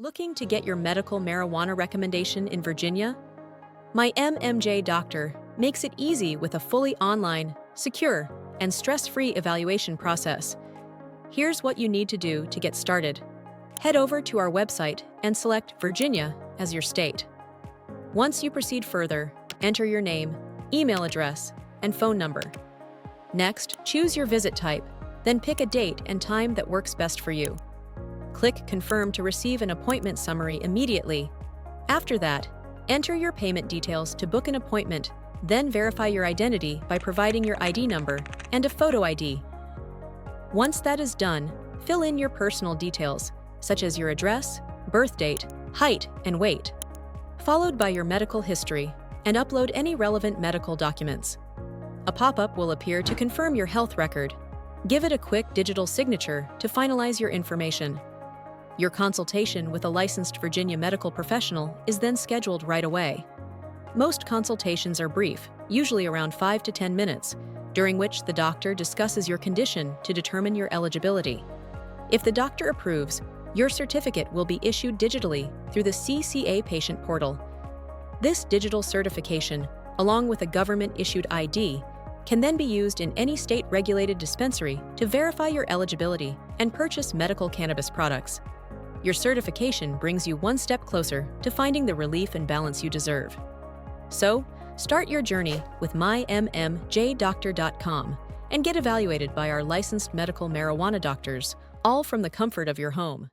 Looking to get your medical marijuana recommendation in Virginia? My MMJ Doctor makes it easy with a fully online, secure, and stress-free evaluation process. Here's what you need to do to get started. Head over to our website and select Virginia as your state. Once you proceed further, enter your name, email address, and phone number. Next, choose your visit type, then pick a date and time that works best for you. Click Confirm to receive an appointment summary immediately. After that, enter your payment details to book an appointment, then verify your identity by providing your ID number and a photo ID. Once that is done, fill in your personal details, such as your address, birth date, height, and weight, followed by your medical history, and upload any relevant medical documents. A pop-up will appear to confirm your health record. Give it a quick digital signature to finalize your information. Your consultation with a licensed Virginia medical professional is then scheduled right away. Most consultations are brief, usually around 5 to 10 minutes, during which the doctor discusses your condition to determine your eligibility. If the doctor approves, your certificate will be issued digitally through the CCA patient portal. This digital certification, along with a government-issued ID, can then be used in any state-regulated dispensary to verify your eligibility and purchase medical cannabis products. Your certification brings you one step closer to finding the relief and balance you deserve. So, start your journey with mymmjdoctor.com and get evaluated by our licensed medical marijuana doctors, all from the comfort of your home.